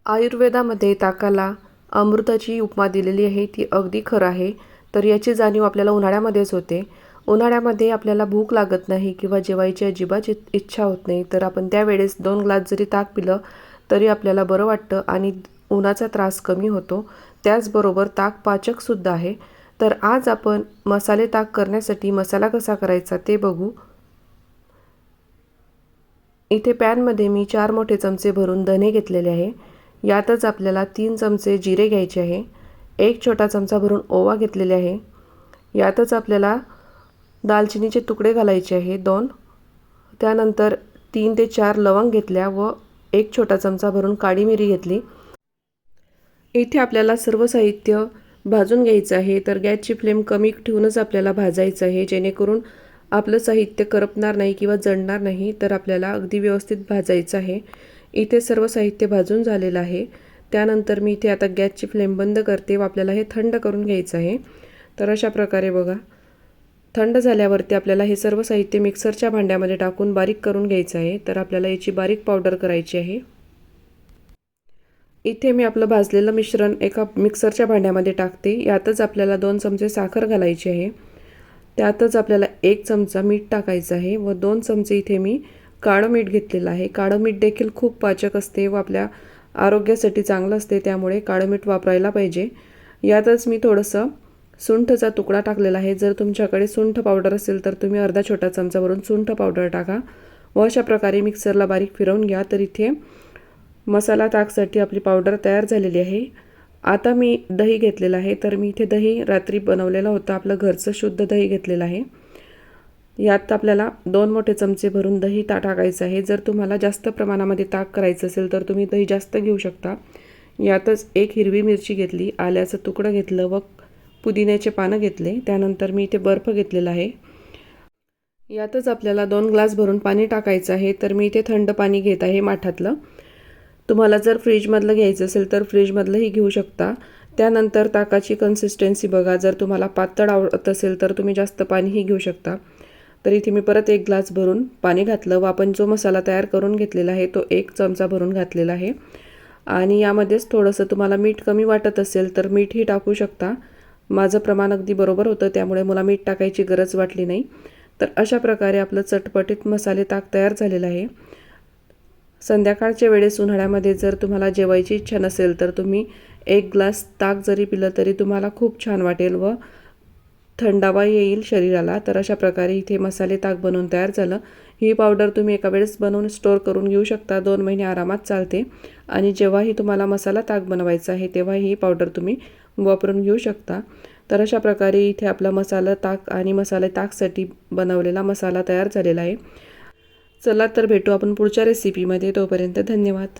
आयुर्वेदामध्ये ताकाला अमृताची उपमा दिलेली आहे, ती अगदी खरं आहे. तर याची जाणीव आपल्याला उन्हाळ्यामध्येच होते. उन्हाळ्यामध्ये आपल्याला भूक लागत नाही किंवा जेवायची अजिबात इच्छा होत नाही, तर आपण त्यावेळेस 2 ग्लास जरी ताक पिलं तरी आपल्याला बरं वाटतं आणि उन्हाचा त्रास कमी होतो. त्याचबरोबर ताक पाचकसुद्धा आहे. तर आज आपण मसाले ताक करण्यासाठी मसाला कसा करायचा ते बघू. इथे पॅनमध्ये मी 4 मोठे चमचे भरून धने घेतलेले आहे. यातच आपल्याला 3 चमचे जिरे घ्यायचे आहे. 1 छोटा चमचा भरून ओवा घेतलेले आहे. यातच आपल्याला दालचिनीचे तुकडे घालायचे आहे 2. त्यानंतर 3 ते 4 लवंग घेतल्या व 1 छोटा चमचा भरून काळी मिरी घेतली. इथे आपल्याला सर्व साहित्य भाजून घ्यायचं आहे. तर गॅसची फ्लेम कमी ठेवूनच आपल्याला भाजायचं आहे, जेणेकरून आपलं साहित्य करपणार नाही किंवा जळणार नाही. तर आपल्याला अगदी व्यवस्थित भाजायचं आहे. इथे सर्व साहित्य भाजून झालेलं आहे. त्यानंतर मी इथे आता गॅसची फ्लेम बंद करते व आपल्याला हे थंड करून घ्यायचं आहे. तर अशा प्रकारे बघा, थंड झाल्यावरती आपल्याला हे सर्व साहित्य मिक्सरच्या भांड्यामध्ये टाकून बारीक करून घ्यायचं आहे. तर आपल्याला याची बारीक पावडर करायची आहे. इथे मी आपलं भाजलेलं मिश्रण एका मिक्सरच्या भांड्यामध्ये टाकते. यातच आपल्याला 2 चमचे साखर घालायची आहे. त्यातच आपल्याला 1 चमचा मीठ टाकायचं आहे व 2 चमचे इथे मी काळं मीठ घेतलेलं आहे. काळं मीठ देखील खूप पाचक असते व आपल्या आरोग्यासाठी चांगलं असते, त्यामुळे काळं मीठ वापरायला पाहिजे. यातच मी थोडंसं सुंठचा तुकडा टाकलेला आहे. जर तुमच्याकडे सुंठ पावडर असेल तर तुम्ही अर्धा छोटा चमचा भरून सुंठ पावडर टाका व अशा प्रकारे मिक्सरला बारीक फिरवून घ्या. तर इथे मसाला ताकसाठी आपली पावडर तयार झालेली आहे. आता मी दही घेतलेलं आहे. तर मी इथे दही रात्री बनवलेलं होतं, आपलं घरचं शुद्ध दही घेतलेलं आहे. यात आपल्याला 2 मोठे चमचे भरून दही टाकायचं आहे. जर तुम्हाला जास्त प्रमाणामध्ये ताक करायचं असेल तर तुम्ही दही जास्त घेऊ शकता. यातच 1 हिरवी मिरची घेतली, आल्याचं तुकडं घेतलं व पुदिन्याचे पानं घेतले. त्यानंतर मी इथे बर्फ घेतलेला आहे. यातच आपल्याला 2 ग्लास भरून पाणी टाकायचं आहे. तर मी इथे थंड पाणी घेत आहे माठातलं. तुम्हाला जर फ्रीजमधलं घ्यायचं असेल तर फ्रीजमधलंही घेऊ शकता. त्यानंतर ताकाची कन्सिस्टन्सी बघा, जर तुम्हाला पातळ आवडत असेल तर तुम्ही जास्त पाणीही घेऊ शकता. तर इथे मी परत 1 ग्लास भरून पाणी घातलं व आपण जो मसाला तयार करून घेतलेला आहे तो 1 चमचा भरून घातलेला आहे. आणि यामध्येच थोडंसं तुम्हाला मीठ कमी वाटत असेल तर मीठही टाकू शकता. माझं प्रमाण अगदी बरोबर होतं, त्यामुळे मला मीठ टाकायची गरज वाटली नाही. तर अशा प्रकारे आपलं चटपटीत मसाले ताक तयार झालेलं आहे. संध्याकाळच्या वेळेस उन्हाळ्यामध्ये जर तुम्हाला जेवायची इच्छा नसेल तर तुम्ही 1 ग्लास ताक जरी पिलं तरी तुम्हाला खूप छान वाटेल व थंडावा येईल शरीराला. तर अशा प्रकारे इथे मसाले ताक बनवून तयार झालं. ही पावडर तुम्ही एका वेळेस बनवून स्टोअर करून घेऊ शकता. 2 महिने आरामात चालते आणि जेव्हाही तुम्हाला मसाला ताक बनवायचा आहे तेव्हा ही पावडर तुम्ही वापरून घेऊ शकता. तर अशा प्रकारे इथे आपला मसाला ताक आणि मसाले ताकसाठी बनवलेला मसाला तयार झालेला आहे. चला तर भेटू आपण पुढच्या रेसिपीमध्ये. तोपर्यंत धन्यवाद.